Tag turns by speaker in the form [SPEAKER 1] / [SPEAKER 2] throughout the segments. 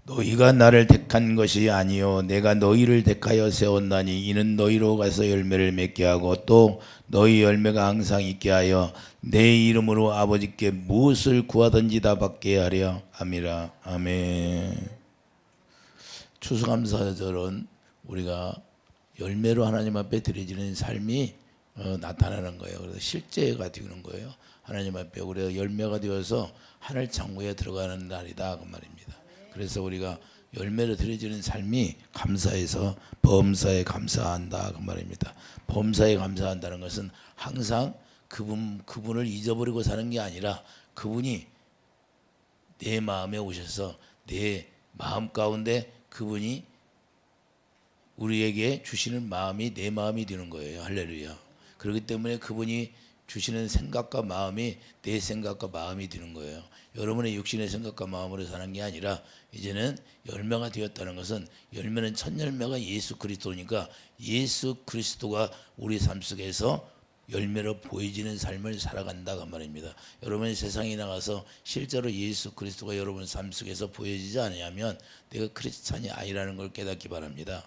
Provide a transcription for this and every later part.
[SPEAKER 1] 너희가 나를 택한 것이 아니요 내가 너희를 택하여 세웠나니 이는 너희로 가서 열매를 맺게 하고 또 너희 열매가 항상 있게 하여 내 이름으로 아버지께 무엇을 구하든지 다 받게 하려 함이라. 아멘. 추수감사절은 우리가 열매로 하나님 앞에 드려지는 삶이 나타나는 거예요. 그래서 실제가 되는 거예요. 하나님 앞에 우리가 열매가 되어서 하늘 창고에 들어가는 날이다 그 말입니다. 그래서 우리가 열매로 드려지는 삶이 감사해서 범사에 감사한다 그 말입니다. 범사에 감사한다는 것은 항상 그분을 잊어버리고 사는 게 아니라 그분이 내 마음에 오셔서 내 마음 가운데 그분이 우리에게 주시는 마음이 내 마음이 되는 거예요. 할렐루야. 그렇기 때문에 그분이 주시는 생각과 마음이 내 생각과 마음이 되는 거예요. 여러분의 육신의 생각과 마음으로 사는 게 아니라 이제는 열매가 되었다는 것은 열매는 첫 열매가 예수 그리스도니까 예수 그리스도가 우리 삶 속에서 열매로 보여지는 삶을 살아간다 그 말입니다. 여러분이 세상에 나가서 실제로 예수 그리스도가 여러분 삶 속에서 보여지지 않으면 내가 크리스찬이 아니라는 걸 깨닫기 바랍니다.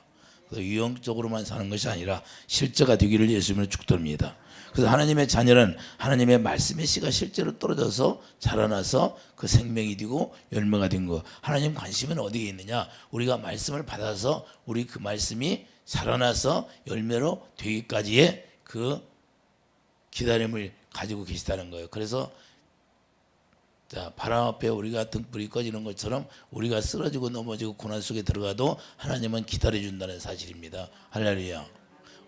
[SPEAKER 1] 유형적으로만 사는 것이 아니라 실제가 되기를 예수님으로 축도합니다. 그래서 하나님의 자녀는 하나님의 말씀의 씨가 실제로 떨어져서 자라나서 그 생명이 되고 열매가 된 거. 하나님 관심은 어디에 있느냐? 우리가 말씀을 받아서 우리 그 말씀이 자라나서 열매로 되기까지의 그 기다림을 가지고 계시다는 거예요. 그래서 자, 바람 앞에 우리가 등불이 꺼지는 것처럼 우리가 쓰러지고 넘어지고 고난 속에 들어가도 하나님은 기다려준다는 사실입니다. 할렐루야.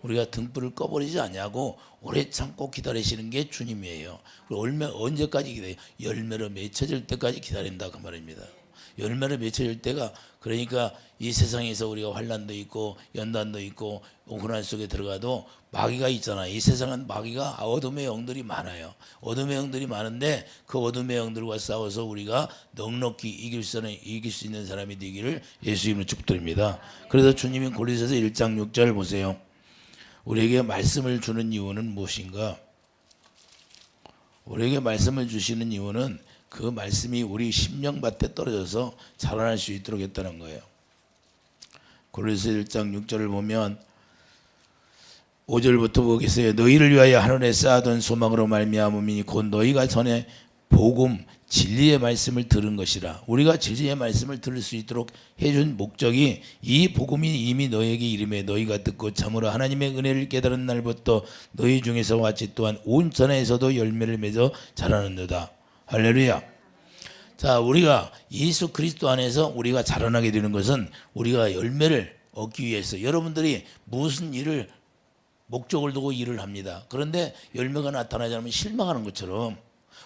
[SPEAKER 1] 우리가 등불을 꺼버리지 않냐고 오래 참고 기다리시는 게 주님이에요. 그리고 언제까지 기다려요? 열매로 맺혀질 때까지 기다린다 그 말입니다. 열매로 맺혀질 때가 그러니까 이 세상에서 우리가 환난도 있고 연단도 있고 고난 속에 들어가도 마귀가 있잖아. 이 세상은 마귀가 어둠의 영들이 많아요. 어둠의 영들이 많은데 그 어둠의 영들과 싸워서 우리가 넉넉히 이길 수 있는 사람이 되기를 예수님을 축복드립니다. 그래서 주님이 골로새서 1장 6절 보세요. 우리에게 말씀을 주는 이유는 무엇인가? 우리에게 말씀을 주시는 이유는 그 말씀이 우리 심령밭에 떨어져서 자라날 수 있도록 했다는 거예요. 골로새 1장 6절을 보면 5절부터 보겠어요. 너희를 위하여 하늘에 쌓아둔 소망으로 말미암음이니 곧 너희가 전에 복음 진리의 말씀을 들은 것이라. 우리가 진리의 말씀을 들을 수 있도록 해준 목적이 이 복음이 이미 너희에게 이름에 너희가 듣고 참으로 하나님의 은혜를 깨달은 날부터 너희 중에서 같이 또한 온 천하에서도 열매를 맺어 자라는도다. 할렐루야. 자, 우리가 예수 그리스도 안에서 우리가 자라나게 되는 것은 우리가 열매를 얻기 위해서 여러분들이 무슨 일을 목적을 두고 일을 합니다. 그런데 열매가 나타나지 않으면 실망하는 것처럼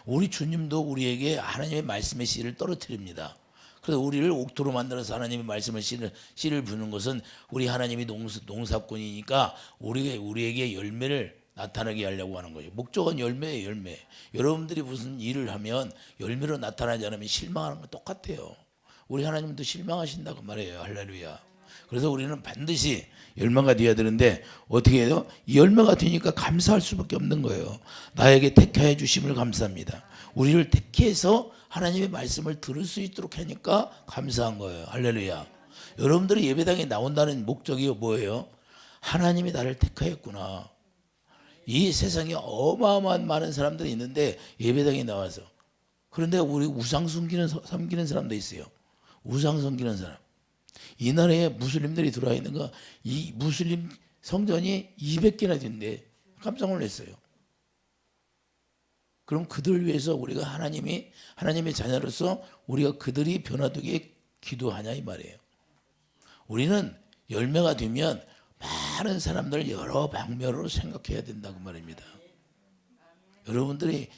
[SPEAKER 1] 우리 주님도 우리에게 하나님의 말씀의 씨를 떨어뜨립니다. 그래서 우리를 옥토로 만들어서 하나님의 말씀의 씨를 부는 것은 우리 하나님이 농사꾼이니까 우리에게 열매를 나타나게 하려고 하는 거예요. 목적은 열매예요, 열매. 여러분들이 무슨 일을 하면 열매로 나타나지 않으면 실망하는 건 똑같아요. 우리 하나님도 실망하신다고 말해요. 할렐루야. 그래서 우리는 반드시 열매가 되어야 되는데 어떻게 해요? 이 열매가 되니까 감사할 수밖에 없는 거예요. 나에게 택하여 주심을 감사합니다. 우리를 택해서 하나님의 말씀을 들을 수 있도록 하니까 감사한 거예요. 할렐루야. 여러분들이 예배당에 나온다는 목적이 뭐예요? 하나님이 나를 택하였구나. 이 세상에 어마어마한 많은 사람들이 있는데 예배당에 나와서 그런데 우리 우상 섬기는 사람도 있어요. 우상 섬기는 사람. 이 나라에 무슬림들이 들어와 있는 거 이 무슬림 성전이 200개나 된대. 깜짝 놀랐어요. 그럼 그들 위해서 우리가 하나님의 자녀로서 우리가 그들이 변화되게 기도하냐 이 말이에요. 우리는 열매가 되면 많은 사람들 여러 방면으로 생각해야 된다고 말입니다. 여러분들이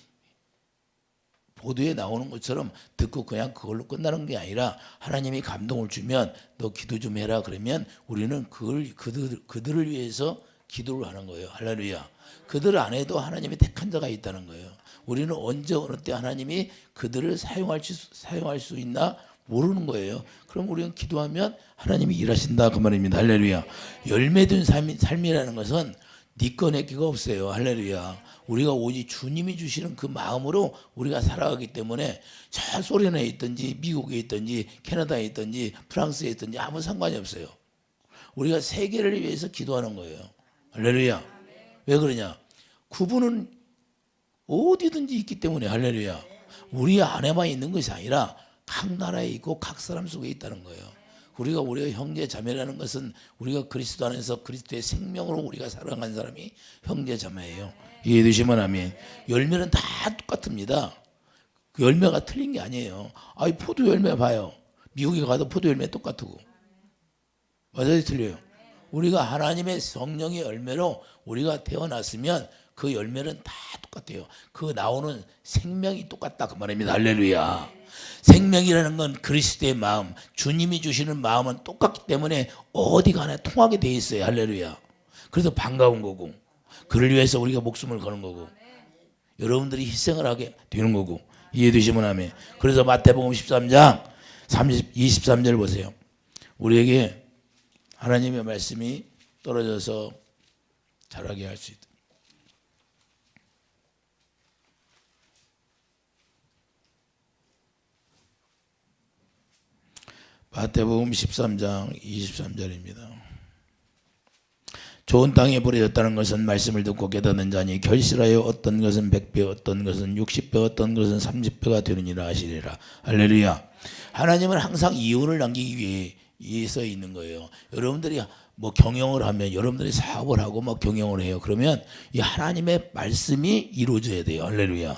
[SPEAKER 1] 보도에 나오는 것처럼 듣고 그냥 그걸로 끝나는 게 아니라 하나님이 감동을 주면 너 기도 좀 해라 그러면 우리는 그들을 위해서 기도를 하는 거예요. 할렐루야. 그들 안에도 하나님이 택한 자가 있다는 거예요. 우리는 언제 어느 때 하나님이 그들을 사용할 수 있나 모르는 거예요. 그럼 우리는 기도하면 하나님이 일하신다 그 말입니다. 할렐루야. 열매된 삶이라는 것은 니꺼 내꺼가 없어요. 할렐루야. 우리가 오직 주님이 주시는 그 마음으로 우리가 살아가기 때문에 저 소련에 있든지 미국에 있든지 캐나다에 있든지 프랑스에 있든지 아무 상관이 없어요. 우리가 세계를 위해서 기도하는 거예요. 할렐루야. 왜 그러냐? 구분은 어디든지 있기 때문에. 할렐루야. 우리 안에만 있는 것이 아니라 각 나라에 있고 각 사람 속에 있다는 거예요. 우리가 형제 자매라는 것은 우리가 그리스도 안에서 그리스도의 생명으로 우리가 살아간 사람이 형제 자매예요. 이해되시면 아멘. 열매는 다 똑같습니다. 그 열매가 틀린 게 아니에요. 아이 포도 열매 봐요. 미국에 가도 포도 열매 똑같고. 맞아요, 틀려요. 우리가 하나님의 성령의 열매로 우리가 태어났으면 그 열매는 다 똑같아요. 그 나오는 생명이 똑같다 그 말입니다. 할렐루야. 생명이라는 건 그리스도의 마음, 주님이 주시는 마음은 똑같기 때문에 어디 가나 통하게 돼 있어요. 할렐루야. 그래서 반가운 거고, 그를 위해서 우리가 목숨을 거는 거고, 여러분들이 희생을 하게 되는 거고. 이해되시면 아멘. 그래서 마태복음 13장 23절 보세요. 우리에게 하나님의 말씀이 떨어져서 자라게 할 수 있다. 마태복음 13장 23절입니다. 좋은 땅에 버려졌다는 것은 말씀을 듣고 깨닫는 자니 결실하여 어떤 것은 100배, 어떤 것은 60배, 어떤 것은 30배가 되느니라 하시리라. 할렐루야. 하나님은 항상 이윤을 남기기 위해서 있는 거예요. 여러분들이 뭐 경영을 하면, 여러분들이 사업을 하고 막 경영을 해요. 그러면 이 하나님의 말씀이 이루어져야 돼요. 할렐루야.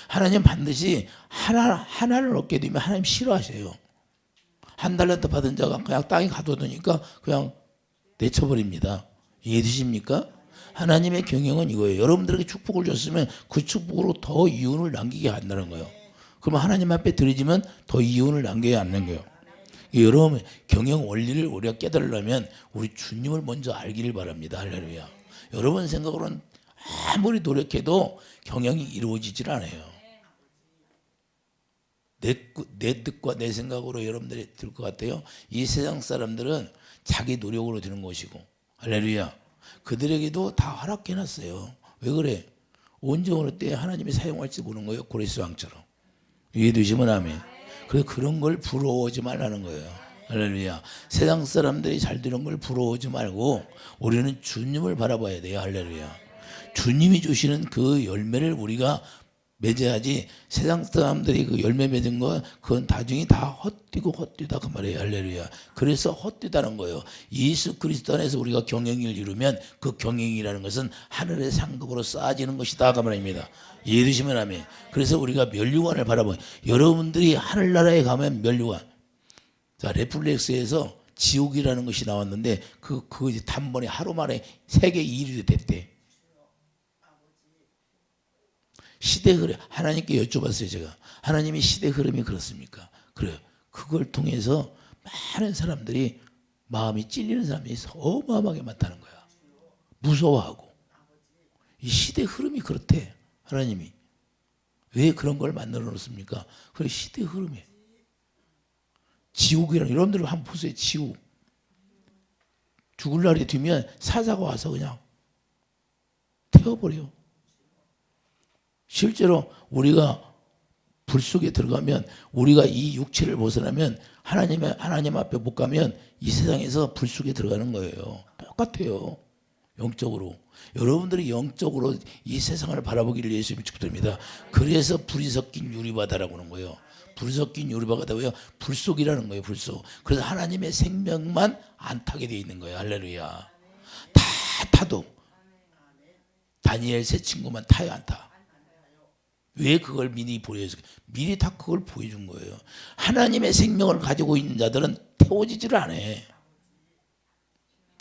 [SPEAKER 1] 하나님 반드시 하나를 얻게 되면 하나님 싫어하세요. 한 달란트 받은 자가 그냥 땅에 가둬두니까 그냥 내쳐버립니다. 이해되십니까? 하나님의 경영은 이거예요. 여러분들에게 축복을 줬으면 그 축복으로 더 이윤을 남기게 한다는 거예요. 그러면 하나님 앞에 드려지면 더 이윤을 남겨야 하는 거예요. 여러분 경영 원리를 우리가 깨달으려면 우리 주님을 먼저 알기를 바랍니다. 할렐루야. 여러분 생각으로는 아무리 노력해도 경영이 이루어지질 않아요. 내 뜻과 내 생각으로 여러분들이 들 것 같아요. 이 세상 사람들은 자기 노력으로 되는 것이고, 할렐루야. 그들에게도 다 허락해놨어요. 왜 그래? 언제 어느 때 하나님이 사용할지 보는 거예요. 고레스 왕처럼. 이해되시면 아멘. 그래서 그런 걸 부러워하지 말라는 거예요. 할렐루야. 세상 사람들이 잘 되는 걸 부러워하지 말고 우리는 주님을 바라봐야 돼요. 할렐루야. 주님이 주시는 그 열매를 우리가 맺어야지 세상 사람들이 그 열매 맺은 거 그건 나중에 다 헛되다 그 말이에요. 할렐루야. 그래서 헛되다는 거예요. 예수 그리스도 안에서 우리가 경영을 이루면 그 경영이라는 것은 하늘의 상급으로 쌓아지는 것이다 그 말입니다. 이해되시면 아멘. 그래서 우리가 면류관을 바라봐요. 여러분들이 하늘나라에 가면 면류관. 자, 넷플릭스에서 지옥이라는 것이 나왔는데 그거 단번에 하루 만에 세계 1위가 됐대. 시대 흐름, 하나님께 여쭤봤어요, 제가. 하나님의 시대 흐름이 그렇습니까? 그래요. 그걸 통해서 많은 사람들이 마음이 찔리는 사람이 어마어마하게 많다는 거야. 무서워하고. 이 시대 흐름이 그렇대, 하나님이. 왜 그런 걸 만들어 놓습니까? 그래, 시대 흐름이에요. 지옥이랑, 여러분들 한번 보세요, 지옥. 죽을 날이 되면 사자가 와서 그냥 태워버려. 실제로 우리가 불 속에 들어가면, 우리가 이 육체를 벗어나면 하나님 앞에 못 가면 이 세상에서 불 속에 들어가는 거예요. 똑같아요. 영적으로. 여러분들이 영적으로 이 세상을 바라보기를 예수님이 축복드립니다. 그래서 불이 섞인 유리바다라고 하는 거예요. 불이 섞인 유리바다가 왜요? 불 속이라는 거예요. 불 속. 그래서 하나님의 생명만 안 타게 되어 있는 거예요. 할렐루야. 다 타도 다니엘 세 친구만 타요, 안 타? 왜 그걸 미리 보여줬어요? 미리 다 그걸 보여준 거예요. 하나님의 생명을 가지고 있는 자들은 태워지지를 않아.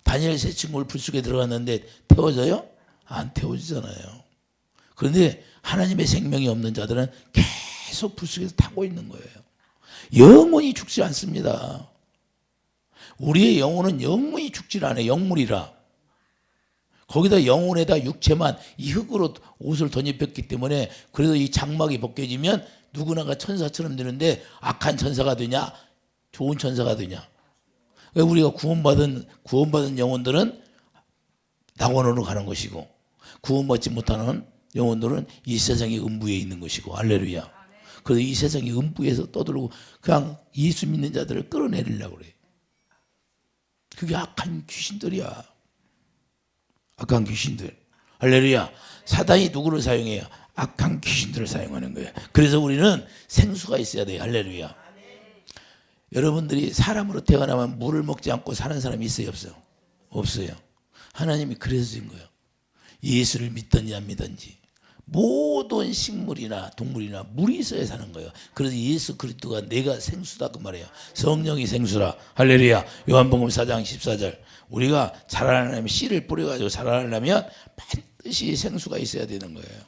[SPEAKER 1] 다니엘 세 친구를 불 속에 들어갔는데 태워져요? 안 태워지잖아요. 그런데 하나님의 생명이 없는 자들은 계속 불 속에서 타고 있는 거예요. 영원히 죽지 않습니다. 우리의 영혼은 영원히 죽질 않아요. 영물이라. 거기다 영혼에다 육체만 이 흙으로 옷을 덧입혔기 때문에, 그래서 이 장막이 벗겨지면 누구나가 천사처럼 되는데 악한 천사가 되냐 좋은 천사가 되냐. 우리가 구원받은 영혼들은 낙원으로 가는 것이고, 구원 받지 못하는 영혼들은 이 세상의 음부에 있는 것이고. 할렐루야. 그래서 이 세상의 음부에서 떠들고 그냥 예수 믿는 자들을 끌어내리려고 그래. 그게 악한 귀신들이야. 악한 귀신들. 할렐루야. 사단이 누구를 사용해요? 악한 귀신들을 사용하는 거예요. 그래서 우리는 생수가 있어야 돼요. 할렐루야. 여러분들이 사람으로 태어나면 물을 먹지 않고 사는 사람이 있어요? 없어요? 없어요. 하나님이 그래서 준 거예요. 예수를 믿든지 안 믿든지 모든 식물이나 동물이나 물이 있어야 사는 거예요. 그래서 예수 그리스도가 내가 생수다 그 말이에요. 성령이 생수라. 할렐루야. 요한복음 4장 14절. 우리가 자라려면 씨를 뿌려가지고 자라려면 반드시 생수가 있어야 되는 거예요.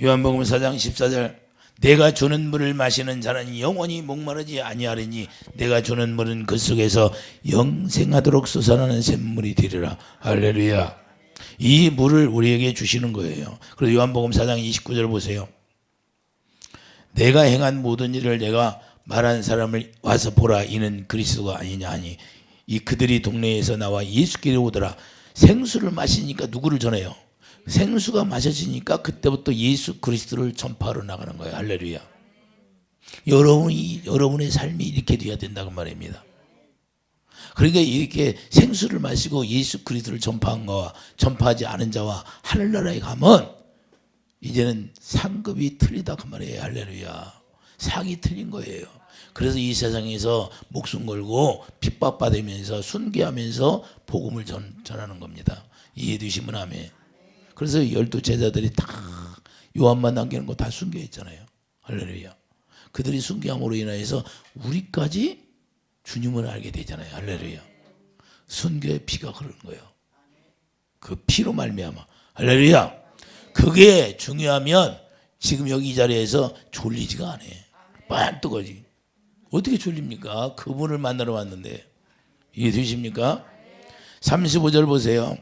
[SPEAKER 1] 요한복음 4장 14절. 내가 주는 물을 마시는 자는 영원히 목마르지 아니하리니 내가 주는 물은 그 속에서 영생하도록 솟아나는 샘물이 되리라. 할렐루야. 이 물을 우리에게 주시는 거예요. 그래서 요한복음 4장 29절 보세요. 내가 행한 모든 일을 내가 말한 사람을 와서 보라. 이는 그리스도가 아니냐 하니 이 그들이 동네에서 나와 예수께로 오더라. 생수를 마시니까 누구를 전해요? 생수가 마셔지니까 그때부터 예수 그리스도를 전파하러 나가는 거예요. 할렐루야. 여러분의 삶이 이렇게 돼야 된다고 말입니다. 그러니까 이렇게 생수를 마시고 예수 그리스도를 전파한 거와 전파하지 않은 자와 하늘나라에 가면 이제는 상급이 틀리다 그 말이에요. 할렐루야. 상이 틀린 거예요. 그래서 이 세상에서 목숨 걸고 핍박받으면서 순교하면서 복음을 전하는 겁니다. 이해되시면 아멘. 그래서 12 제자들이 다 요한만 남기는 거 다 순교했잖아요. 할렐루야. 그들이 순교함으로 인해서 우리까지 주님을 알게 되잖아요. 할렐루야. 순교의 피가 흐르는 거예요. 그 피로 말미암아. 할렐루야. 그게 중요하면 지금 여기 이 자리에서 졸리지가 않아요. 빤뜨거지. 어떻게 졸립니까? 그분을 만나러 왔는데. 이해되십니까? 35절 보세요.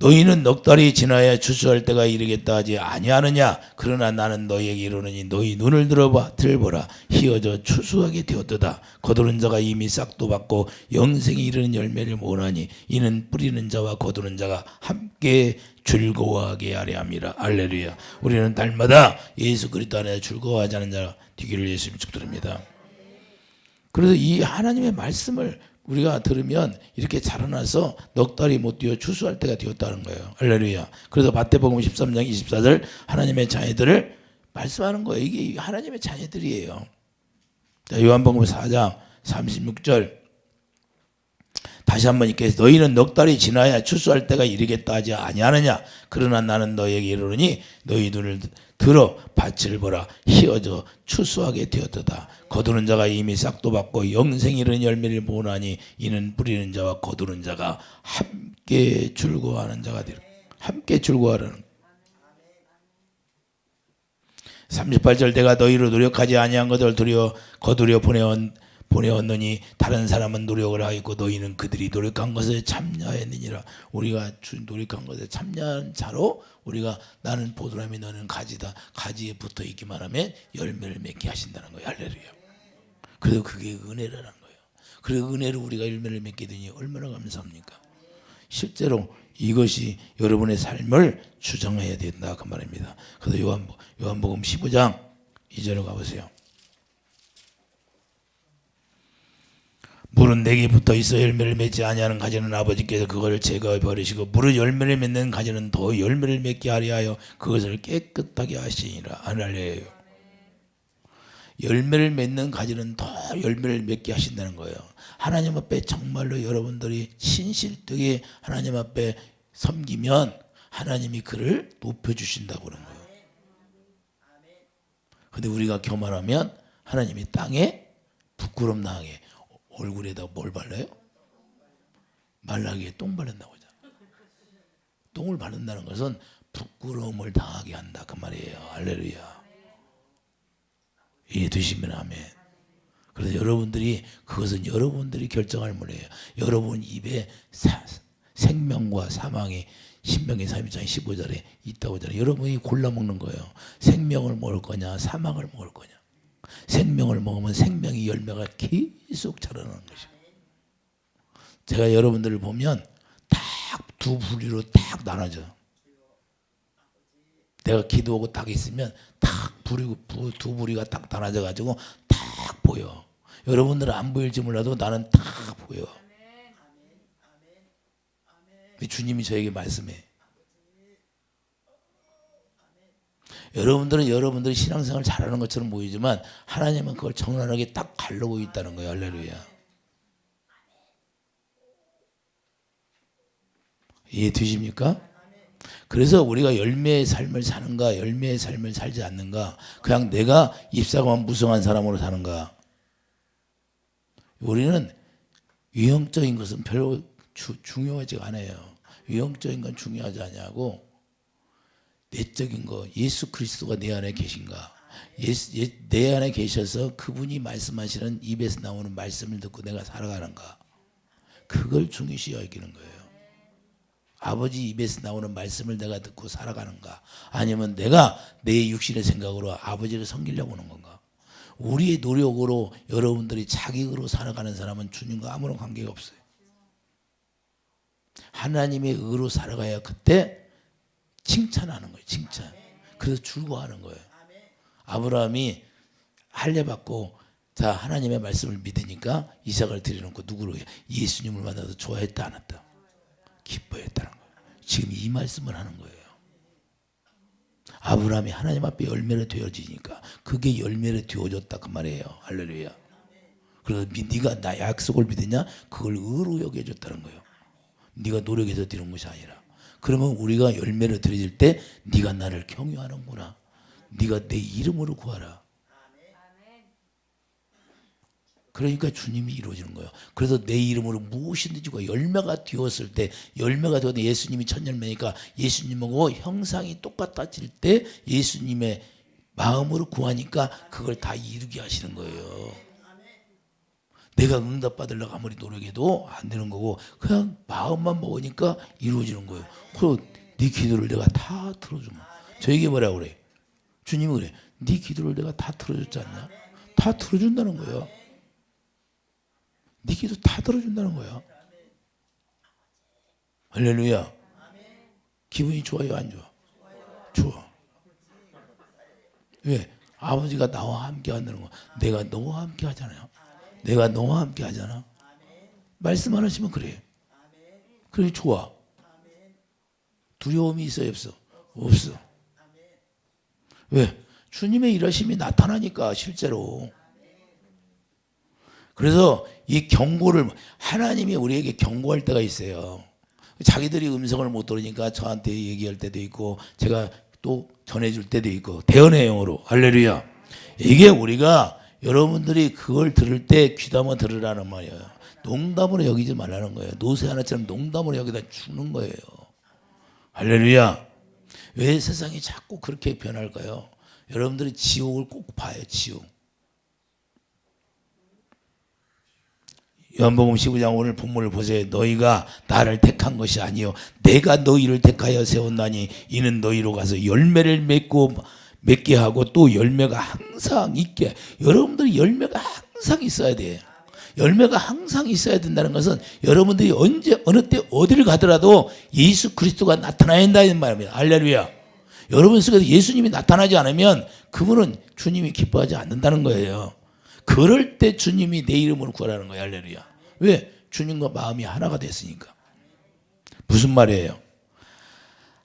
[SPEAKER 1] 너희는 넉 달이 지나야 추수할 때가 이르겠다 하지 아니하느냐. 그러나 나는 너희에게 이르노니 너희 눈을 들보라. 희어져 추수하게 되었도다. 거두는 자가 이미 싹도 받고 영생에 이르는 열매를 모으나니 이는 뿌리는 자와 거두는 자가 함께 즐거워하게 하려 함이라. 할렐루야. 우리는 달마다 예수 그리스도 안에 즐거워하지 않는 자가 되기를 예수님 축복드립니다. 그래서 이 하나님의 말씀을 우리가 들으면 이렇게 자라나서 넉 달이 못 뛰어 추수할 때가 되었다는 거예요. 할렐루야. 그래서 마태복음 13장 24절 하나님의 자녀들을 말씀하는 거예요. 이게 하나님의 자녀들이에요. 자, 요한복음 4장 36절 다시 한번 읽겠습니다. 너희는 넉 달이 지나야 추수할 때가 이르겠다 하지 아니하느냐. 그러나 나는 너희에게 이르노니 너희 눈을 들어 밭을 보라. 희어져 추수하게 되었도다. 거두는 자가 이미 싹도 받고 영생이 이르는 열매를 모으나니 이는 뿌리는 자와 거두는 자가 함께 즐거워하는 자가 되리라. 함께 즐거워하라는 38절 내가 너희로 노력하지 아니한 것을 거두려 보내었느니 다른 사람은 노력을 하였고 너희는 그들이 노력한 것에 참여했느니라. 우리가 노력한 것에 참여한 자로 우리가 나는 포도나무 너는 가지다. 가지에 붙어 있기만 하면 열매를 맺게 하신다는 거예요. 할렐루야. 그래서 그게 은혜라는 거예요. 그래서 은혜로 우리가 열매를 맺게 되니 얼마나 감사합니까? 실제로 이것이 여러분의 삶을 주장해야 된다 그 말입니다. 그래서 요한복음 15장 2절로 가보세요. 물은 내게 붙어 있어 열매를 맺지 아니하는 가지는 아버지께서 그것을 제거해 버리시고 물은 열매를 맺는 가지는 더 열매를 맺게 하려 하여 그것을 깨끗하게 하시니라. 할렐루야. 열매를 맺는 가지는 더 열매를 맺게 하신다는 거예요. 하나님 앞에 정말로 여러분들이 신실되게 하나님 앞에 섬기면 하나님이 그를 높여주신다고 그런 거예요. 근데 우리가 교만하면 하나님이 땅에 부끄럼 당하게 얼굴에다 뭘 발라요? 말라기에 똥 바른다고 하잖아. 똥을 바른다는 것은 부끄러움을 당하게 한다 그 말이에요. 할렐루야. 이해되시면 아멘. 그래서 여러분들이 그것은 여러분들이 결정할 문제예요. 여러분 입에 생명과 사망이 신명기 32장 15절에 있다고 하잖아요. 여러분이 골라 먹는 거예요. 생명을 먹을 거냐 사망을 먹을 거냐. 생명을 먹으면 생명의 열매가 계속 자라나는 것이고 제가 여러분들을 보면 두 부류로 딱 나눠져. 내가 기도하고 딱 있으면 두 부류가 딱 나눠져 가지고 딱 보여. 여러분들은 안 보일지 몰라도 나는 딱 보여. 주님이 저에게 말씀해. 여러분들은 여러분들이 신앙생활 잘하는 것처럼 보이지만 하나님은 그걸 정확하게 딱 가르고 있다는 거예요. 할렐루야. 이해되십니까? 그래서 우리가 열매의 삶을 사는가 열매의 삶을 살지 않는가, 그냥 내가 입사고만 무성한 사람으로 사는가. 우리는 유형적인 것은 별로 중요하지 않아요. 유형적인 건 중요하지 않냐고, 내적인 거, 예수 그리스도가 내 안에 계신가, 내 안에 계셔서 그분이 말씀하시는 입에서 나오는 말씀을 듣고 내가 살아가는가, 그걸 중요시 여기는 거예요. 아버지 입에서 나오는 말씀을 내가 듣고 살아가는가, 아니면 내가 내 육신의 생각으로 아버지를 섬기려고 하는 건가. 우리의 노력으로 여러분들이 자기로 살아가는 사람은 주님과 아무런 관계가 없어요. 하나님의 의로 살아가야 그때 칭찬하는 거예요. 칭찬. 그래서 즐거워하는 거예요. 아브라함이 할례 받고 자 하나님의 말씀을 믿으니까 이삭을 들여놓고 누구로 해? 예수님을 만나서 좋아했다 안 했다? 기뻐했다는 거예요. 지금 이 말씀을 하는 거예요. 아브라함이 하나님 앞에 열매를 되어지니까 그게 열매를 되어졌다 그 말이에요. 할렐루야. 그래서 네가 나 약속을 믿으냐? 그걸 의로 여겨줬다는 거예요. 네가 노력해서 드리는 것이 아니라. 그러면 우리가 열매를 드릴 때 네가 나를 경유하는구나. 네가 내 이름으로 구하라. 그러니까 주님이 이루어지는 거예요. 그래서 내 이름으로 무엇이든지 구하. 열매가 되었을 때, 열매가 되었는데 예수님이 첫 열매니까 예수님하고 형상이 똑같아질 때 예수님의 마음으로 구하니까 그걸 다 이루게 하시는 거예요. 내가 응답받으려고 아무리 노력해도 안 되는 거고 그냥 마음만 먹으니까 이루어지는 거예요. 그리고 네 기도를 내가 다 들어주면, 저에게 뭐라고 그래? 주님이 그래. 네 기도를 내가 다 들어줬지 않냐? 다 들어준다는 거예요. 네 기도 다 들어준다는 거야. 할렐루야. 기분이 좋아요 안 좋아? 좋아. 왜? 아버지가 나와 함께 한다는 거. 내가 너와 함께 하잖아요. 내가 너와 함께 하잖아. 말씀 안 하시면 그래. 그래 좋아. 두려움이 있어요 없어? 없어. 왜? 주님의 일하심이 나타나니까 실제로. 그래서 이 경고를, 하나님이 우리에게 경고할 때가 있어요. 자기들이 음성을 못 들으니까 저한테 얘기할 때도 있고 제가 또 전해줄 때도 있고 대언의 영으로. 할렐루야. 이게 우리가 여러분들이 그걸 들을 때 귀담아 들으라는 말이에요. 농담으로 여기지 말라는 거예요. 노새 하나처럼 농담으로 여기다 주는 거예요. 할렐루야. 왜 세상이 자꾸 그렇게 변할까요? 여러분들이 지옥을 꼭 봐요. 지옥. 요한복음 15장 오늘 본문을 보세요. 너희가 나를 택한 것이 아니요 내가 너희를 택하여 세웠나니 이는 너희로 가서 열매를 맺게 하고 또 열매가 항상 있게. 여러분들이 열매가 항상 있어야 돼요. 열매가 항상 있어야 된다는 것은 여러분들이 언제 어느 때 어디를 가더라도 예수 그리스도가 나타나야 한다는 말입니다. 할렐루야. 여러분 속에서 예수님이 나타나지 않으면 그분은 주님이 기뻐하지 않는다는 거예요. 그럴 때 주님이 내 이름으로 구하라는 거예요. 할렐루야. 왜? 주님과 마음이 하나가 됐으니까. 무슨 말이에요?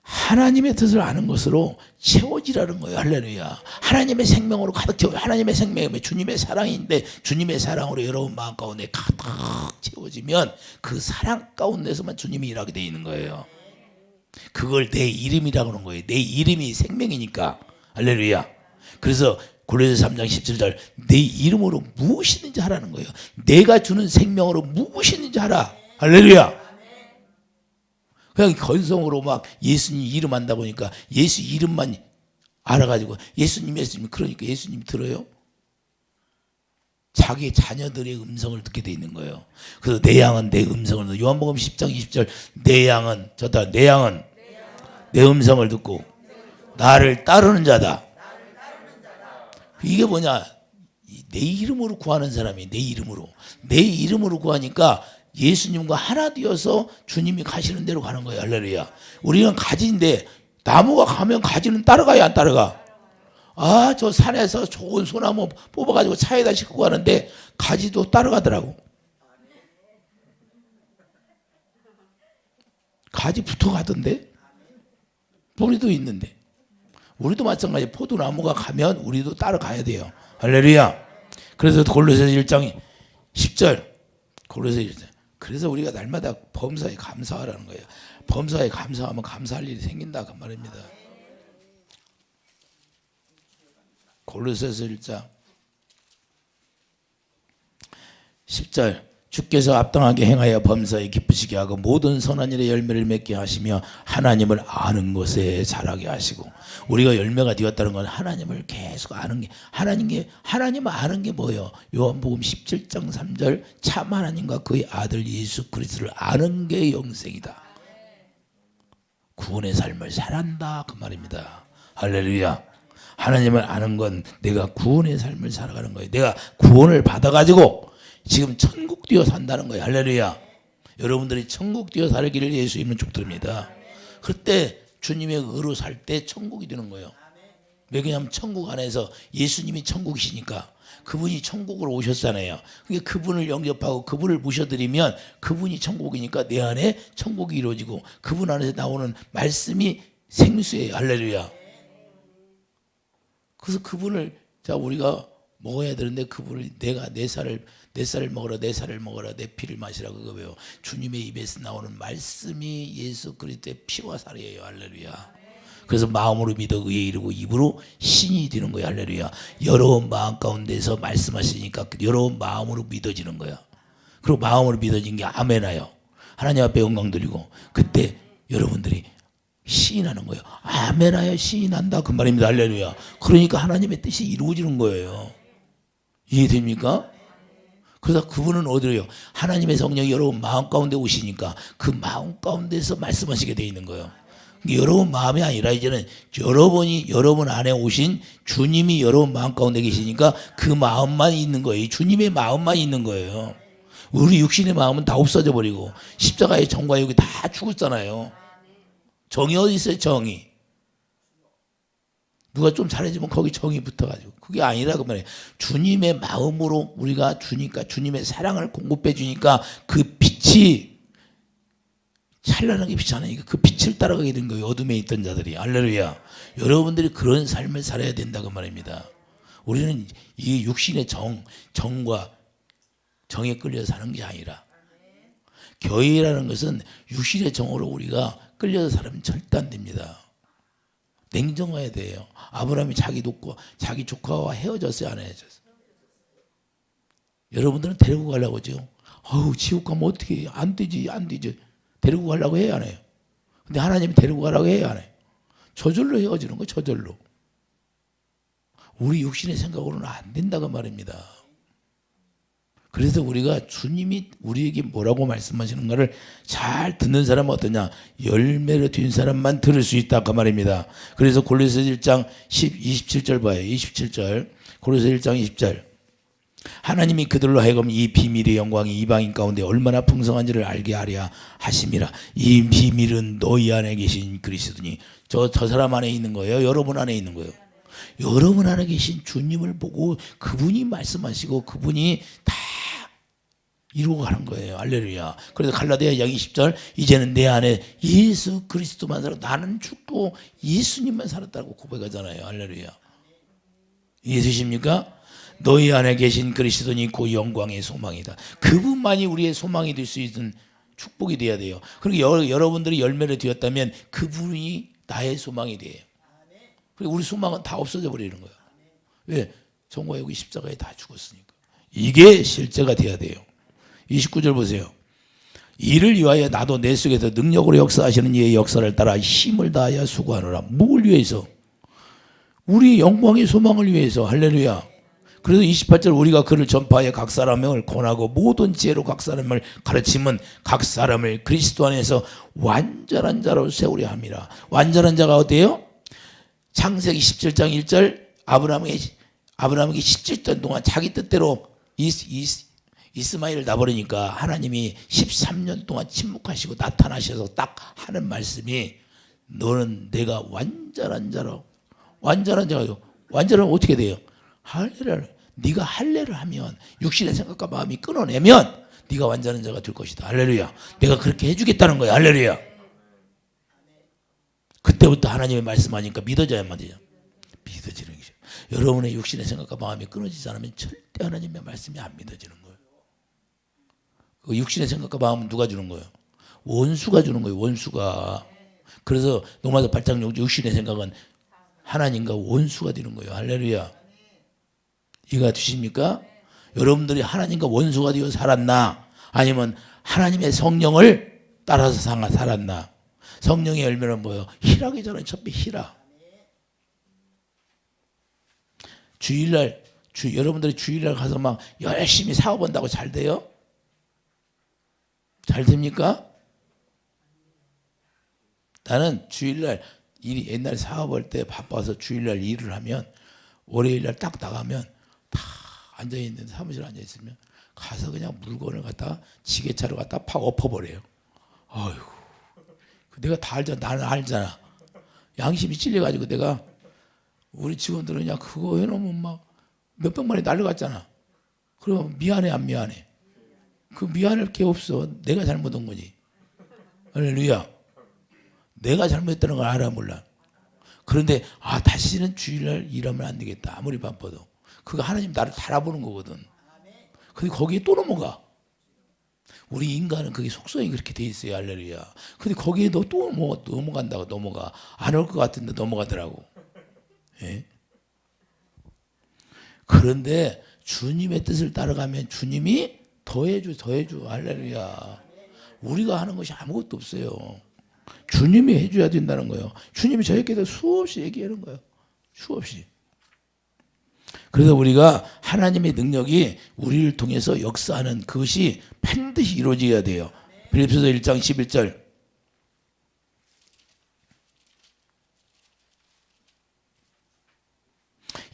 [SPEAKER 1] 하나님의 뜻을 아는 것으로 채워지라는 거예요. 할렐루야. 하나님의 생명으로 가득 채워. 하나님의 생명이 주님의 사랑인데 주님의 사랑으로 여러분 마음 가운데 가득 채워지면 그 사랑 가운데서만 주님이 일하게 돼 있는 거예요. 그걸 내 이름이라고 하는 거예요. 내 이름이 생명이니까. 할렐루야. 그래서 고린도서 3장 17절 내 이름으로 무엇이든지 하라는 거예요. 내가 주는 생명으로 무엇이든지 하라. 할렐루야. 그냥 건성으로 막 예수님 이름 한다고 하니까 예수 이름만 알아가지고 예수님 그러니까 예수님 들어요? 자기 자녀들의 음성을 듣게 돼 있는 거예요. 그래서 내 양은 내 음성을 듣고, 요한복음 10장 20절 내 양은 내 음성을 듣고 나를 따르는 자다. 이게 뭐냐? 내 이름으로 구하는 사람이 내 이름으로 구하니까 예수님과 하나 되어서 주님이 가시는 대로 가는 거예요. 할렐루야. 우리는 가지인데 나무가 가면 가지는 따라가요, 안 따라가? 아, 저 산에서 좋은 소나무 뽑아가지고 차에다 싣고 가는데 가지도 따라가더라고. 가지 붙어가던데? 뿌리도 있는데. 우리도 마찬가지. 포도나무가 가면 우리도 따라가야 돼요. 할렐루야. 그래서 골로새서 1장 10절. 골로새서 1장. 그래서 우리가 날마다 범사에 감사하라는 거예요. 범사에 감사하면 감사할 일이 생긴다 그 말입니다. 골로새서 1장 10절. 주께서 합당하게 행하여 범사에 기쁘시게 하고 모든 선한 일에 열매를 맺게 하시며 하나님을 아는 것에 자라게 하시고. 우리가 열매가 되었다는 건 하나님을 계속 아는 게, 하나님 아는 게 뭐예요? 요한복음 17장 3절 참 하나님과 그의 아들 예수 그리스도를 아는 게 영생이다. 구원의 삶을 살아간다 그 말입니다. 할렐루야. 하나님을 아는 건 내가 구원의 삶을 살아가는 거예요. 내가 구원을 받아가지고 지금 천국 뛰어 산다는 거예요. 할렐루야. 여러분들이 천국 뛰어 살기를 예수 이름으로 축드립니다. 그때 주님의 의로 살 때 천국이 되는 거예요. 왜냐하면 천국 안에서 예수님이 천국이시니까 그분이 천국으로 오셨잖아요. 그러니까 그분을 영접하고 그분을 모셔드리면 그분이 천국이니까 내 안에 천국이 이루어지고 그분 안에서 나오는 말씀이 생수예요. 할렐루야. 그래서 그분을 자 우리가 먹어야 되는데 그분을 내가 내 살을 먹어라 내 살을 먹어라 내 피를 마시라고 그거예요. 주님의 입에서 나오는 말씀이 예수 그리스도의 피와 살이에요. 할렐루야. 그래서 마음으로 믿어 의에 이르고 입으로 신이 되는 거예요. 할렐루야. 여러분 마음 가운데서 말씀하시니까 여러분 마음으로 믿어지는 거야. 그리고 마음으로 믿어진 게 아멘하여 하나님 앞에 영광 드리고 그때 여러분들이 시인하는 거예요. 아멘하여 시인한다 그 말입니다. 할렐루야. 그러니까 하나님의 뜻이 이루어지는 거예요. 이해됩니까? 그래서 그분은 어디로요? 하나님의 성령이 여러분 마음 가운데 오시니까 그 마음 가운데서 말씀하시게 돼 있는 거예요. 여러분 마음이 아니라 이제는 여러분 안에 오신 주님이 여러분 마음 가운데 계시니까 그 마음만 있는 거예요. 주님의 마음만 있는 거예요. 우리 육신의 마음은 다 없어져 버리고 십자가의 정과 여기 다 죽었잖아요. 정이 어디 있어요? 정이. 누가 좀 잘해주면 거기 정이 붙어가지고 그게 아니라 그 말이에요. 주님의 마음으로 우리가 주니까 주님의 사랑을 공급해 주니까 그 빛이 찬란하게 빛나니까 그 빛을 따라가게 된 거예요. 어둠에 있던 자들이. 할렐루야. 여러분들이 그런 삶을 살아야 된다고 말입니다. 우리는 이 육신의 정과 정에 끌려서 사는 게 아니라 교회라는 것은 육신의 정으로 우리가 끌려서 살면 절대 안 됩니다. 냉정해야 돼요. 아브라함이 자기 조카와 헤어졌어요, 안 헤어졌어요? 여러분들은 데리고 가려고 하죠. 지옥 가면 어떻게 해요? 안 되지. 데리고 가려고 해야 안 해요? 근데 하나님이 데리고 가라고 해야 안 해요? 저절로 헤어지는 거예요, 저절로. 우리 육신의 생각으로는 안 된다고 말입니다. 그래서 우리가 주님이 우리에게 뭐라고 말씀하시는가를 잘 듣는 사람은 어떠냐? 열매를 든 사람만 들을 수 있다 그 말입니다. 그래서 골로새서 1장 27절 봐요. 27절. 골로새서 1장 20절. 하나님이 그들로 하여금 이 비밀의 영광이 이방인 가운데 얼마나 풍성한지를 알게 하려 하심이라. 이 비밀은 너희 안에 계신 그리스도니. 저 사람 안에 있는 거예요? 여러분 안에 있는 거예요? 여러분 안에 계신 주님을 보고 그분이 말씀하시고 그분이 다 이루어가는 거예요. 할렐루야. 그래서 갈라디아 2장 20절 이제는 내 안에 예수 그리스도만 살아 나는 죽고 예수님만 살았다고 고백하잖아요. 할렐루야. 이해되십니까? 너희 안에 계신 그리스도니 그 영광의 소망이다. 그분만이 우리의 소망이 될 수 있는 축복이 돼야 돼요. 그리고 여러분들이 열매를 되었다면 그분이 나의 소망이 돼요. 그리고 우리 소망은 다 없어져 버리는 거예요. 왜? 정과 여기 십자가에 다 죽었으니까. 이게 실제가 돼야 돼요. 29절 보세요. 이를 위하여 나도 내 속에서 능력으로 역사하시는 이의 역사를 따라 힘을 다하여 수고하노라. 뭘 위해서? 우리 영광의 소망을 위해서. 할렐루야. 그래서 28절 우리가 그를 전파하여 각 사람을 권하고 모든 지혜로 각 사람을 가르치면 각 사람을 그리스도 안에서 완전한 자로 세우려 함이라. 완전한 자가 어때요? 창세기 17장 1절 아브라함에게 17년 동안 자기 뜻대로 이스마엘을 놔버리니까 하나님이 13년 동안 침묵하시고 나타나셔서 딱 하는 말씀이 너는 내가 완전한 자로 완전한 자가 완전한 어떻게 돼요? 할례를 네가 할례를 하면 육신의 생각과 마음이 끊어내면 네가 완전한 자가 될 것이다. 할렐루야. 내가 그렇게 해주겠다는 거야. 할렐루야. 그때부터 하나님의 말씀하니까 믿어져야만 되죠. 믿어지는 거죠. 여러분의 육신의 생각과 마음이 끊어지지 않으면 절대 하나님의 말씀이 안 믿어지는 거예요. 그 육신의 생각과 마음은 누가 주는 거예요? 원수가 주는 거예요. 원수가. 그래서 로마서 8장 6절 육신의 생각은 하나님과 원수가 되는 거예요. 할렐루야. 이해가 되십니까? 여러분들이 하나님과 원수가 되어 살았나? 아니면 하나님의 성령을 따라서 살았나? 성령의 열매는 뭐예요? 희락이잖아요. 첫째 희락. 주일날 여러분들이 주일날 가서 막 열심히 사업한다고 잘 돼요? 잘 됩니까? 나는 주일날 옛날에 사업할 때 바빠서 주일날 일을 하면 월요일날 딱 나가면 다 앉아있는 사무실에 앉아있으면 가서 그냥 물건을 갖다 지게차로 갖다 팍 엎어버려요. 아이고, 내가 다 알잖아. 나는 알잖아. 양심이 찔려가지고 내가 우리 직원들은 그냥 그거 해놓으면 막 몇백만이 날라갔잖아. 그러면 미안해 안 미안해? 그 미안할 게 없어. 내가 잘못한 거지. 할렐루야. 내가 잘못했다는 걸 알아 몰라. 그런데 다시는 주일날 일하면 안 되겠다. 아무리 바빠도. 그거 하나님 나를 달아보는 거거든. 근데 거기에 또 넘어가. 우리 인간은 그게 속성이 그렇게 돼 있어요. 할렐루야. 근데 거기에 또 넘어간다고 넘어가. 안 올 것 같은데 넘어가더라고. 예? 그런데 주님의 뜻을 따라가면 주님이 더해줘. 할렐루야. 우리가 하는 것이 아무것도 없어요. 주님이 해줘야 된다는 거예요. 주님이 저에게도 수없이 얘기하는 거예요. 수없이. 그래서 우리가 하나님의 능력이 우리를 통해서 역사하는 그것이 반드시 이루어져야 돼요. 빌립보서 1장 11절.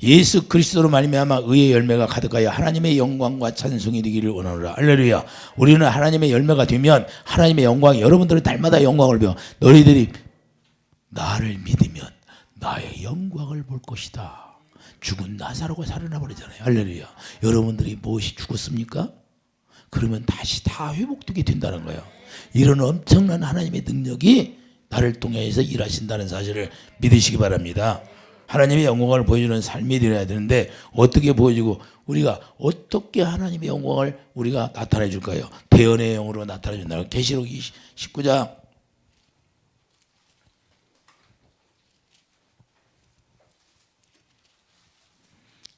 [SPEAKER 1] 예수 그리스도로 말미암아 의의 열매가 가득하여 하나님의 영광과 찬송이 되기를 원하노라. 할렐루야. 우리는 하나님의 열매가 되면 하나님의 영광이 여러분들은 날마다 영광을 배워. 너희들이 나를 믿으면 나의 영광을 볼 것이다. 죽은 나사로가 살아나 버리잖아요. 할렐루야. 여러분들이 무엇이 죽었습니까? 그러면 다시 다 회복되게 된다는 거예요. 이런 엄청난 하나님의 능력이 나를 통해서 일하신다는 사실을 믿으시기 바랍니다. 하나님의 영광을 보여주는 삶이 되어야 되는데 어떻게 보여주고 우리가 어떻게 하나님의 영광을 우리가 나타내 줄까요? 대언의 영으로 나타내 준다. 계시록 19장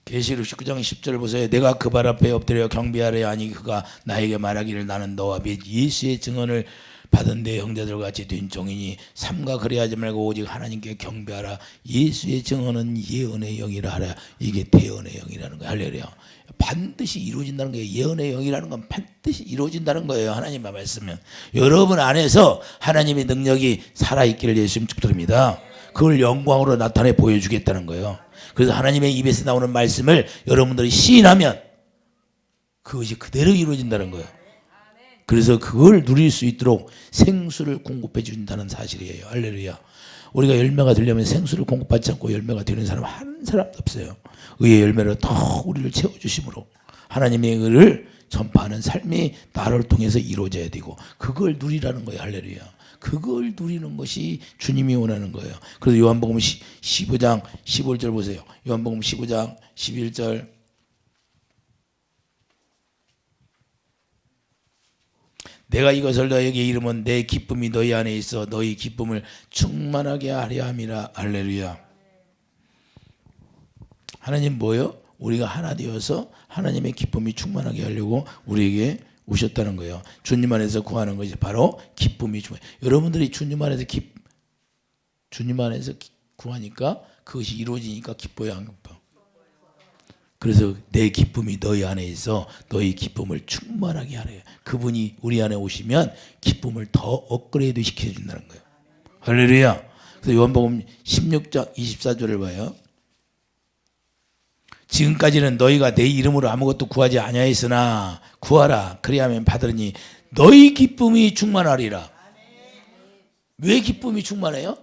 [SPEAKER 1] 계시록 19장 10절 보세요. 내가 그 발 앞에 엎드려 경배하려 하니 그가 나에게 말하기를 나는 너와 및 예수의 증언을 받은 내 형제들과 같이 된 종이니 삼가 그래하지 말고 오직 하나님께 경배하라. 예수의 증언은 예언의 영이라 하라. 이게 대언의 영이라는 거예요. 할렐루야. 반드시 이루어진다는 거예요. 예언의 영이라는 건 반드시 이루어진다는 거예요. 하나님의 말씀은. 여러분 안에서 하나님의 능력이 살아있기를 예수님 축복드립니다. 그걸 영광으로 나타내 보여주겠다는 거예요. 그래서 하나님의 입에서 나오는 말씀을 여러분들이 시인하면 그것이 그대로 이루어진다는 거예요. 그래서 그걸 누릴 수 있도록 생수를 공급해 준다는 사실이에요. 할렐루야. 우리가 열매가 되려면 생수를 공급받지 않고 열매가 되는 사람 한 사람도 없어요. 의의 열매로 더 우리를 채워주심으로 하나님의 의를 전파하는 삶이 나를 통해서 이루어져야 되고 그걸 누리라는 거예요. 할렐루야. 그걸 누리는 것이 주님이 원하는 거예요. 그래서 요한복음 15장 15절 보세요. 요한복음 15장 11절 내가 이것을 너에게 이르면 내 기쁨이 너희 안에 있어 너희 기쁨을 충만하게 하려 함이라. 할렐루야. 하나님 뭐예요? 우리가 하나 되어서 하나님의 기쁨이 충만하게 하려고 우리에게 오셨다는 거예요. 주님 안에서 구하는 것이 바로 기쁨이 충만. 여러분들이 주님 안에서 구하니까 그것이 이루어지니까 기뻐요, 안 기뻐? 그래서 내 기쁨이 너희 안에 있어 너희 기쁨을 충만하게 하래요. 그분이 우리 안에 오시면 기쁨을 더 업그레이드 시켜준다는 거예요. 할렐루야. 그래서 요한복음 16장 24절을 봐요. 지금까지는 너희가 내 이름으로 아무것도 구하지 아니하였으나 구하라 그리하면 받으리니 너희 기쁨이 충만하리라. 왜 기쁨이 충만해요?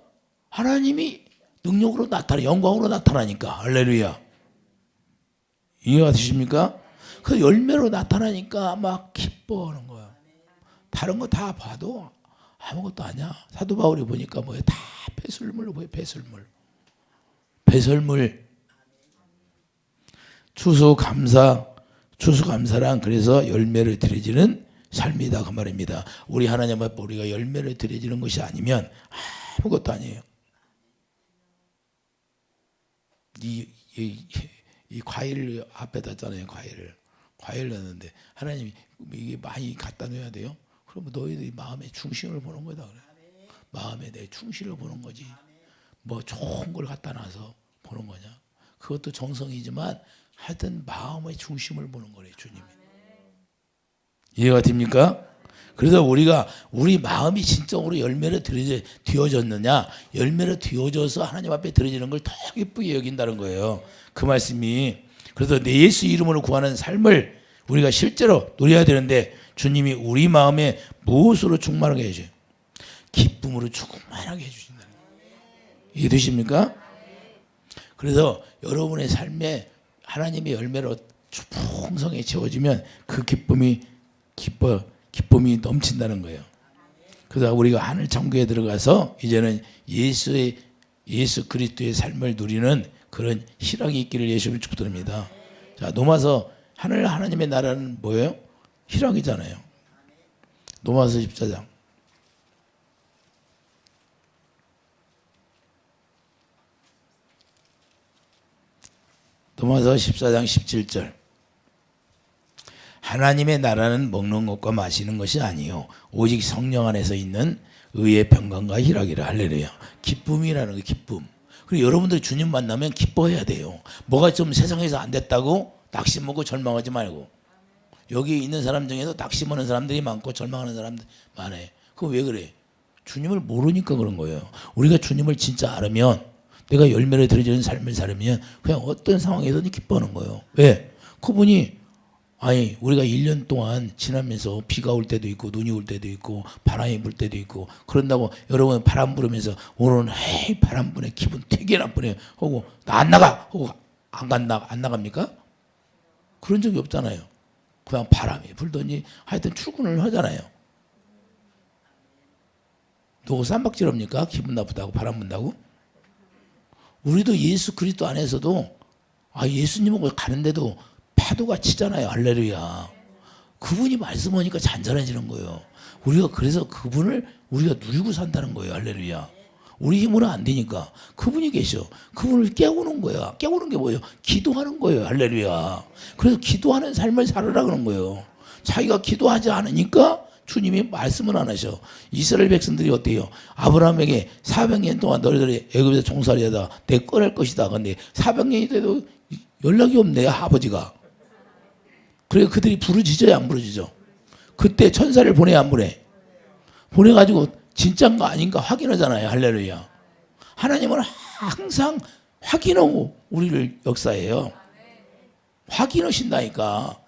[SPEAKER 1] 하나님이 능력으로 나타나 영광으로 나타나니까. 할렐루야. 이해가 되십니까? 그 열매로 나타나니까 막 기뻐하는 거야. 다른 거 다 봐도 아무것도 아니야. 사도 바울이 보니까 뭐예요? 다 배설물로 보여. 배설물. 추수감사란 그래서 열매를 드려지는 삶이다 그 말입니다. 우리 하나님 앞에 우리가 열매를 드려지는 것이 아니면 아무것도 아니에요. 이 과일을 앞에다 놨잖아요. 과일을 넣는데 하나님이 이게 많이 갖다 놓아야 돼요. 그러면 너희들이 마음의 중심을 보는 거다 그래. 마음에 내 충실을 보는 거지. 뭐 좋은 걸 갖다 놔서 보는 거냐? 그것도 정성이지만 하여튼 마음의 중심을 보는 거래 주님이. 이해가 됩니까? 그래서 우리 마음이 진정으로 열매를 뒤어졌느냐, 열매를 뒤어져서 하나님 앞에 드려지는 걸 더 기쁘게 여긴다는 거예요. 그 말씀이. 그래서 내 예수 이름으로 구하는 삶을 우리가 실제로 누려야 되는데 주님이 우리 마음에 무엇으로 충만하게 해줘요? 기쁨으로 충만하게 해주신다는 거예요. 이해되십니까? 그래서 여러분의 삶에 하나님의 열매로 풍성히 채워지면 그 기쁨이 넘친다는 거예요. 그래서 우리가 하늘 천국에 들어가서 이제는 예수 그리스도의 삶을 누리는 그런 희락이 있기를 예수님을 축복드립니다. 자, 노마서 하나님의 나라는 뭐예요? 희락이잖아요. 노마서 14장. 노마서 14장 17절. 하나님의 나라는 먹는 것과 마시는 것이 아니요 오직 성령 안에서 있는 의의 평강과 희락이라. 할렐루야. 기쁨이라는 게 기쁨. 그리고 여러분들이 주님 만나면 기뻐해야 돼요. 뭐가 좀 세상에서 안 됐다고 낙심하고 절망하지 말고. 여기 있는 사람 중에도 낙심하는 사람들이 많고 절망하는 사람들이 많아요. 그거 왜 그래? 주님을 모르니까 그런 거예요. 우리가 주님을 진짜 알으면, 내가 열매를 드려지는 삶을 살면 그냥 어떤 상황에서든 기뻐하는 거예요. 왜? 그분이 우리가 1년 동안 지나면서 비가 올 때도 있고 눈이 올 때도 있고 바람이 불 때도 있고 그런다고 여러분 바람 부르면서 오늘은 바람 부네 기분 되게 나쁘네 하고 나 안 나가 하고 안 나갑니까? 그런 적이 없잖아요. 그냥 바람이 불더니 하여튼 출근을 하잖아요. 누구 쌈박질합니까? 기분 나쁘다고 바람 분다고? 우리도 예수 그리스도 안에서도 예수님하고 가는데도 파도가 치잖아요. 할렐루야. 그분이 말씀하니까 잔잔해지는 거예요. 우리가 그래서 그분을 우리가 누리고 산다는 거예요. 할렐루야. 우리 힘으로 안 되니까 그분이 계셔. 그분을 깨우는 거야. 깨우는 게 뭐예요? 기도하는 거예요. 할렐루야. 그래서 기도하는 삶을 살으라 그런 거예요. 자기가 기도하지 않으니까 주님이 말씀을 안 하셔. 이스라엘 백성들이 어때요? 아브라함에게 400년 동안 너희들이 애굽에서 종살이하다 내가 꺼낼 것이다. 근데 400년이 돼도 연락이 없네 아버지가. 그래 그들이 부르짖어야 안 부르짖어? 그때 천사를 보내 안 보내? 보내가지고 진짜인가 아닌가 확인하잖아요. 할렐루야. 하나님은 항상 확인하고 우리를 역사해요. 확인하신다니까.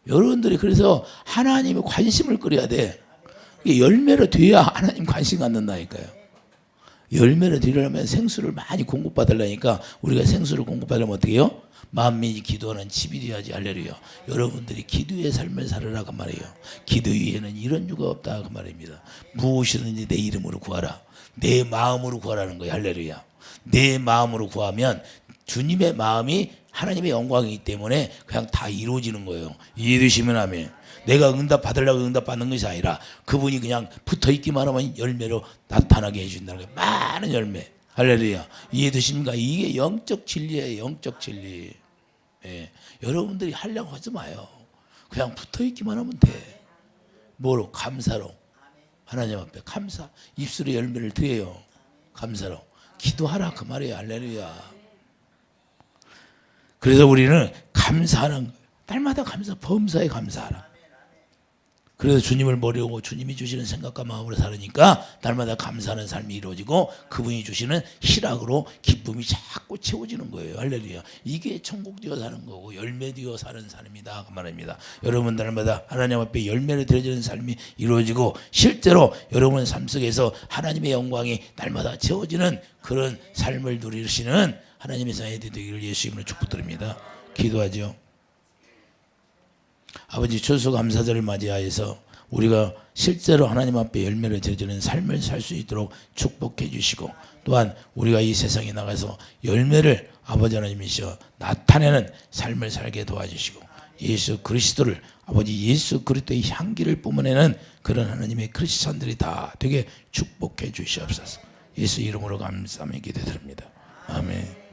[SPEAKER 1] 여러분들이 그래서 하나님의 관심을 끌어야 돼. 열매를 돼야 하나님 관심 갖는다니까요. 열매를 드리려면 생수를 많이 공급받으려니까 우리가 생수를 공급받으려면 어떻게 해요? 만민이 기도하는 집이 되어야지. 할렐루야. 여러분들이 기도의 삶을 살으라 그 말이에요. 기도 위에는 이런 유가 없다 그 말입니다. 무엇이든지 내 이름으로 구하라. 내 마음으로 구하라는 거예요. 할렐루야. 내 마음으로 구하면 주님의 마음이 하나님의 영광이기 때문에 그냥 다 이루어지는 거예요. 이해되시면 아멘. 내가 응답 받으려고 응답 받는 것이 아니라 그분이 그냥 붙어있기만 하면 열매로 나타나게 해준다는 거예요. 많은 열매. 할렐루야. 이해되십니까? 이게 영적 진리예요. 영적 진리. 예. 여러분들이 하려고 하지 마요. 그냥 붙어있기만 하면 돼. 뭐로? 감사로. 하나님 앞에 감사. 입술에 열매를 드려요. 감사로. 기도하라 그 말이에요. 할렐루야. 그래서 우리는 감사하는, 날마다 감사, 범사에 감사하라. 그래서 주님을 모르고 주님이 주시는 생각과 마음으로 살으니까 날마다 감사하는 삶이 이루어지고 그분이 주시는 희락으로 기쁨이 자꾸 채워지는 거예요. 할렐루야. 이게 천국되어 사는 거고 열매되어 사는 삶이다 그 말입니다. 여러분 날마다 하나님 앞에 열매를 드려지는 삶이 이루어지고 실제로 여러분 삶 속에서 하나님의 영광이 날마다 채워지는 그런 삶을 누리시는 하나님의 자녀들이 되기를 예수 이름으로 축복드립니다. 기도하죠. 아버지 추수감사절을 맞이하여서 우리가 실제로 하나님 앞에 열매를 드려주는 삶을 살 수 있도록 축복해 주시고 또한 우리가 이 세상에 나가서 열매를 아버지 하나님이시여 나타내는 삶을 살게 도와주시고 예수 그리스도를 아버지 예수 그리스도의 향기를 뿜어내는 그런 하나님의 크리스찬들이 다 되게 축복해 주시옵소서. 예수 이름으로 감사하며 기도드립니다. 아멘.